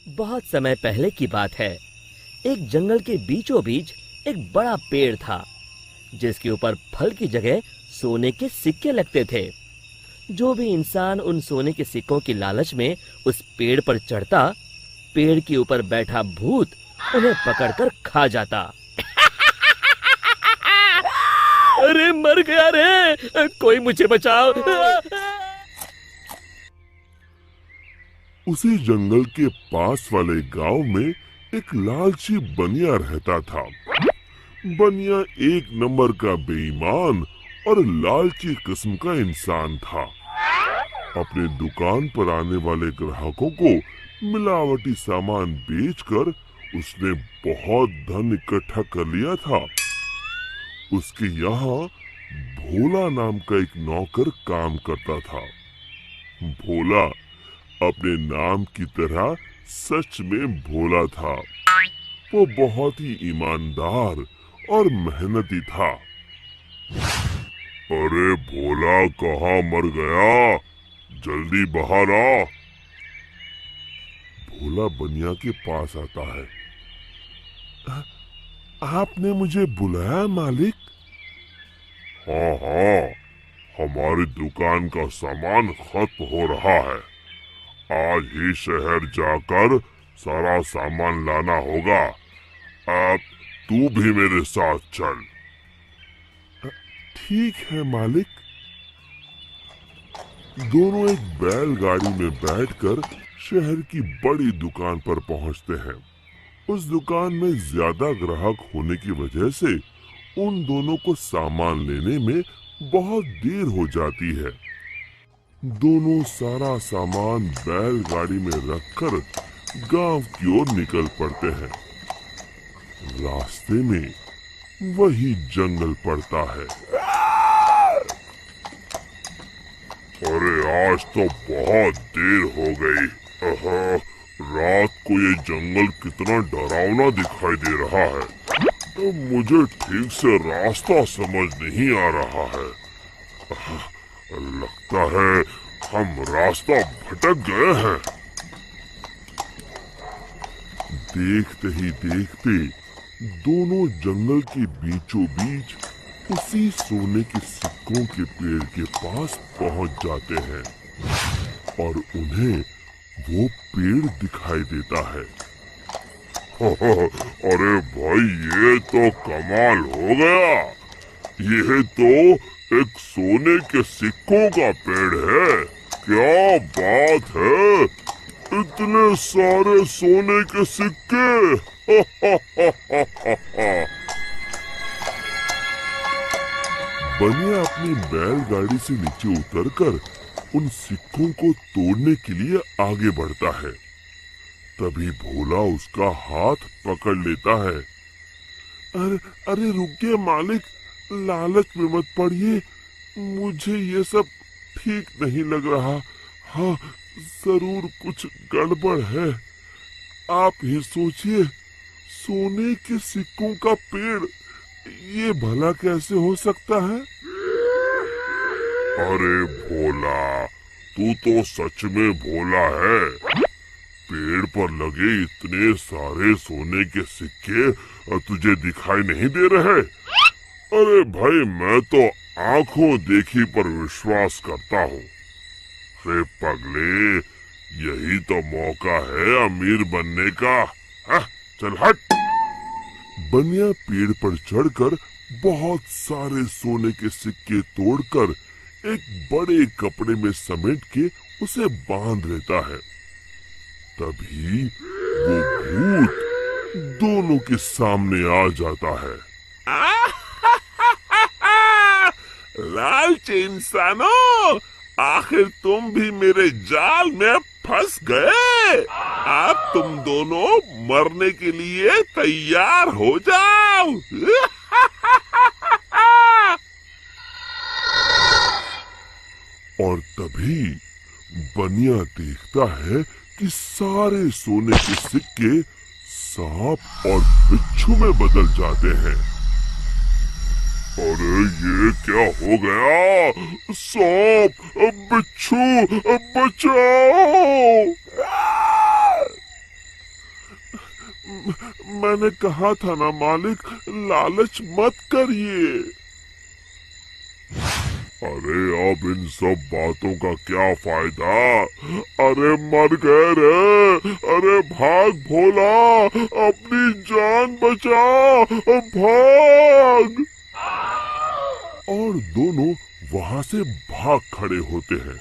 बहुत समय पहले की बात है। एक जंगल के बीचों बीच एक बड़ा पेड़ था, जिसके ऊपर फल की जगह सोने के सिक्के लगते थे। जो भी इंसान उन सोने के सिक्कों की लालच में उस पेड़ पर चढ़ता, पेड़ के ऊपर बैठा भूत उन्हें पकड़कर खा जाता। अरे मर गया रे, कोई मुझे बचाओ। उसी जंगल के पास वाले गांव में एक लालची बनिया रहता था। बनिया एक नंबर का बेईमान और लालची किस्म का इंसान था। अपने दुकान पर आने वाले ग्राहकों को मिलावटी सामान बेचकर उसने बहुत धन इकट्ठा कर लिया था। उसके यहाँ भोला नाम का एक नौकर काम करता था। भोला अपने नाम की तरह सच में भोला था। वो बहुत ही ईमानदार और मेहनती था। अरे भोला कहाँ मर गया, जल्दी बाहर आ। भोला बनिया के पास आता है। आपने मुझे बुलाया मालिक? हाँ हाँ, हमारी दुकान का सामान खत्म हो रहा है। आज ही शहर जाकर सारा सामान लाना होगा। अब तू भी मेरे साथ चल। ठीक है मालिक। दोनों एक बैलगाड़ी में बैठकर शहर की बड़ी दुकान पर पहुंचते हैं। उस दुकान में ज्यादा ग्राहक होने की वजह से उन दोनों को सामान लेने में बहुत देर हो जाती है। दोनों सारा सामान बैलगाड़ी में रखकर गांव की ओर निकल पड़ते हैं। रास्ते में वही जंगल पड़ता है। अरे आज तो बहुत देर हो गई। रात को ये जंगल कितना डरावना दिखाई दे रहा है। तो मुझे ठीक से रास्ता समझ नहीं आ रहा है। लगता है हम रास्ता भटक गए हैं। देखते ही देखते दोनों जंगल के बीचों बीच उसी सोने के सिक्कों के पेड़ के पास पहुंच जाते हैं और उन्हें वो पेड़ दिखाई देता है। अरे भाई, ये तो कमाल हो गया। ये तो एक सोने के सिक्कों का पेड़ है। क्या बात है, इतने सारे सोने के सिक्के। बनिया अपनी बैलगाड़ी से नीचे उतरकर उन सिक्कों को तोड़ने के लिए आगे बढ़ता है। तभी भोला उसका हाथ पकड़ लेता है। अरे रुकिए मालिक, लालच में मत पड़िए। मुझे ये सब ठीक नहीं लग रहा। हाँ, जरूर कुछ गड़बड़ है। आप ही सोचिए, सोने के सिक्कों का पेड़, ये भला कैसे हो सकता है? अरे भोला, तू तो सच में भोला है। पेड़ पर लगे इतने सारे सोने के सिक्के तुझे दिखाई नहीं दे रहे? अरे भाई, मैं तो आंखों देखी पर विश्वास करता हूँ। अरे पगले, यही तो मौका है अमीर बनने का। चल हट। बनिया पेड़ पर चढ़कर बहुत सारे सोने के सिक्के तोड़कर एक बड़े कपड़े में समेट के उसे बांध लेता है। तभी वो भूत दोनों के सामने आ जाता है। लालची इंसानों, आखिर तुम भी मेरे जाल में फंस गए। अब तुम दोनों मरने के लिए तैयार हो जाओ। और तभी बनिया देखता है कि सारे सोने के सिक्के सांप और बिच्छू में बदल जाते हैं। अरे ये क्या हो गया? सांप, बिच्छू, बचाओ! मैंने कहा था ना मालिक, लालच मत करिए। अरे अब इन सब बातों का क्या फायदा? अरे मर गए रे। अरे भाग भोला, अपनी जान बचा, भाग। और दोनों वहां से भाग खड़े होते हैं।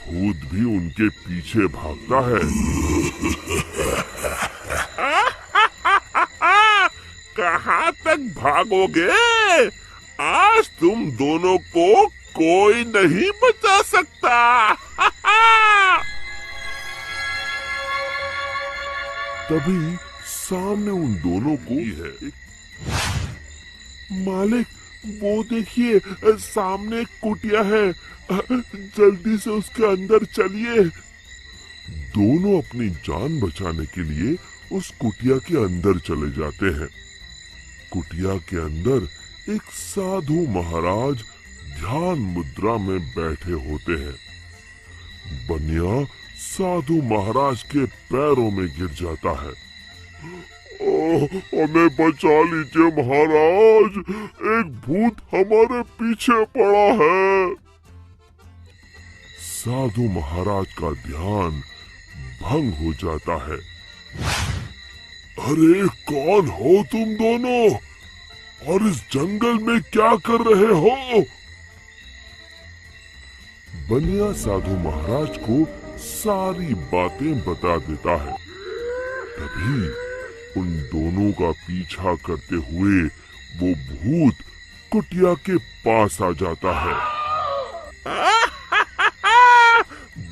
भूत भी उनके पीछे भागता है। कहाँ तक भागोगे? आज तुम दोनों को कोई नहीं बचा सकता। तभी सामने उन दोनों को है। मालिक, वो देखिए, सामने एक कुटिया है, जल्दी से उसके अंदर चलिए। दोनों अपनी जान बचाने के लिए उस कुटिया के अंदर चले जाते हैं। कुटिया के अंदर एक साधु महाराज ध्यान मुद्रा में बैठे होते हैं। बनिया साधु महाराज के पैरों में गिर जाता है। हमें बचा लीजिए महाराज, एक भूत हमारे पीछे पड़ा है। साधु महाराज का ध्यान भंग हो जाता है। अरे कौन हो तुम दोनों, और इस जंगल में क्या कर रहे हो? बनिया साधु महाराज को सारी बातें बता देता है। तभी उन दोनों का पीछा करते हुए वो भूत कुटिया के पास आ जाता है।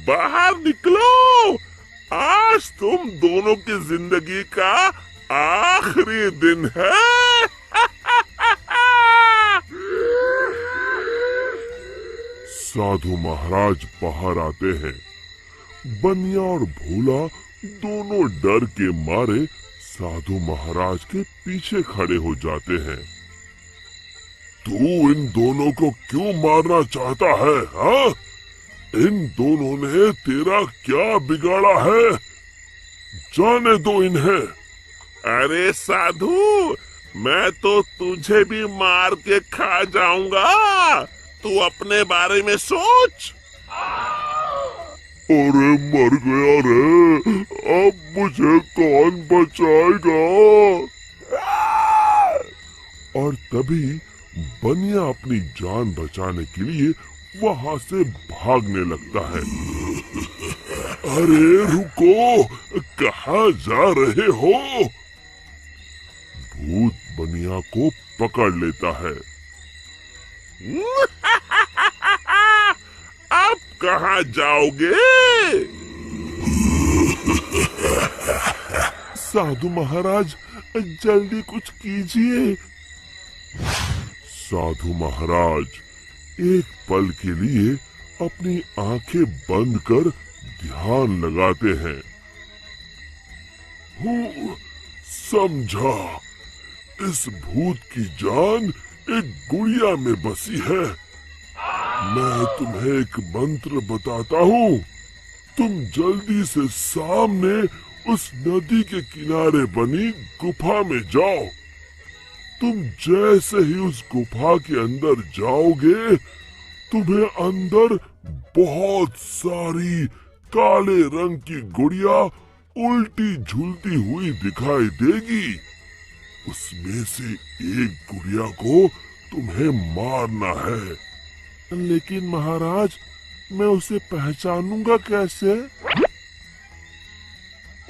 बाहर निकलो, आज तुम दोनों की जिंदगी का आखिरी दिन है। साधु महाराज बाहर आते हैं। बनिया और भोला दोनों डर के मारे साधु महाराज के पीछे खड़े हो जाते हैं। तू इन दोनों को क्यों मारना चाहता है? हाँ? इन दोनों ने तेरा क्या बिगाड़ा है? जाने दो इन्हें। अरे साधु, मैं तो तुझे भी मार के खा जाऊंगा, तू अपने बारे में सोच। अरे मर गया रे, अब मुझे कौन बचाएगा? और तभी बनिया अपनी जान बचाने के लिए वहां से भागने लगता है। अरे रुको, कहाँ जा रहे हो? भूत बनिया को पकड़ लेता है। अब कहाँ जाओगे? साधु महाराज, जल्दी कुछ कीजिए। साधु महाराज एक पल के लिए अपनी आंखें बंद कर ध्यान लगाते हैं। समझा, इस भूत की जान एक गुड़िया में बसी है। मैं तुम्हें एक मंत्र बताता हूँ, तुम जल्दी से सामने उस नदी के किनारे बनी गुफा में जाओ। तुम जैसे ही उस गुफा के अंदर जाओगे, तुम्हें अंदर बहुत सारी काले रंग की गुड़िया उल्टी झूलती हुई दिखाई देगी। उसमें से एक गुड़िया को तुम्हें मारना है। लेकिन महाराज, मैं उसे पहचानूंगा कैसे?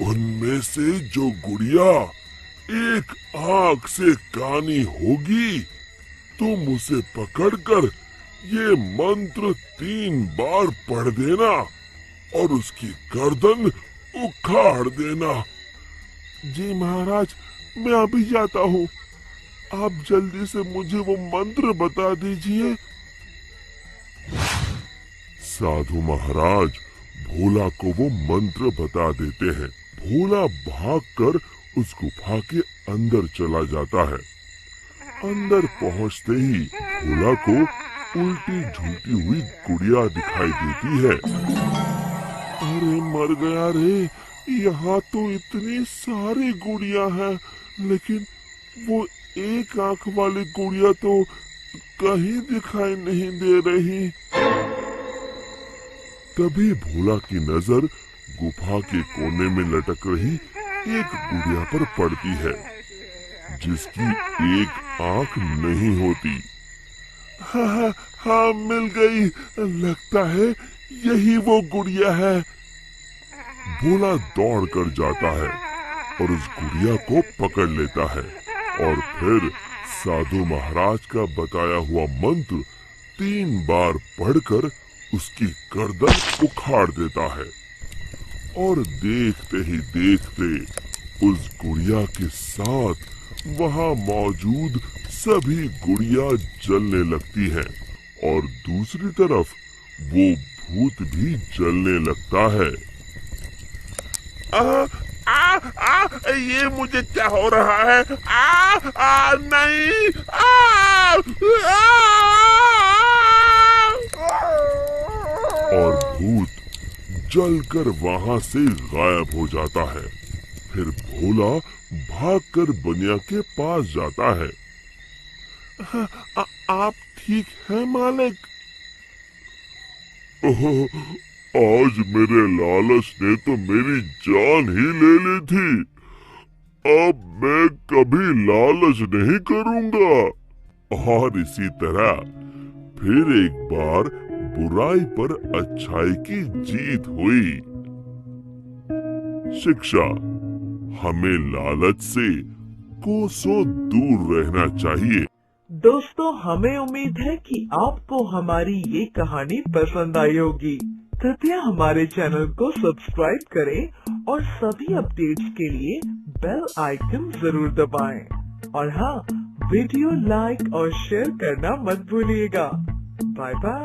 उनमें से जो गुड़िया एक आंख से कानी होगी, तुम उसे पकड़कर ये मंत्र 3 बार पढ़ देना और उसकी गर्दन उखाड़ देना। जी महाराज, मैं अभी जाता हूँ, आप जल्दी से मुझे वो मंत्र बता दीजिए। साधु महाराज भोला को वो मंत्र बता देते हैं। भोला भागकर उस गुफा के अंदर चला जाता है। अंदर पहुंचते ही भोला को उल्टी झूलती हुई गुड़िया दिखाई देती है। अरे मर गया रे, यहाँ तो इतनी सारी गुड़िया हैं, लेकिन वो एक आंख वाली गुड़िया तो कहीं दिखाई नहीं दे रही। तभी भोला की नजर गुफा के कोने में लटक रही एक गुड़िया पर पड़ती है, जिसकी एक आंख नहीं होती। हाँ, मिल गई। लगता है यही वो गुड़िया है। भोला दौड़ कर जाता है और उस गुड़िया को पकड़ लेता है और फिर साधु महाराज का बताया हुआ मंत्र 3 बार पढ़कर उसकी गर्दन उखाड़ देता है और देखते ही देखते उस गुड़िया के साथ वहाँ मौजूद सभी गुड़िया जलने लगती हैं और दूसरी तरफ वो भूत भी जलने लगता है। ये मुझे क्या हो रहा है? नहीं। और भूत जलकर वहाँ से गायब हो जाता है। फिर भोला भागकर बनिया के पास जाता है। आप ठीक है मालिक? आज मेरे लालच ने तो मेरी जान ही ले ली थी। अब मैं कभी लालच नहीं करूंगा। और इसी तरह फिर एक बार बुराई पर अच्छाई की जीत हुई। शिक्षा: हमें लालच से कोसों दूर रहना चाहिए। दोस्तों, हमें उम्मीद है कि आपको हमारी ये कहानी पसंद आई होगी। कृपया हमारे चैनल को सब्सक्राइब करें और सभी अपडेट्स के लिए बेल आइकन जरूर दबाएं। और हाँ, वीडियो लाइक और शेयर करना मत भूलिएगा। Bye bye.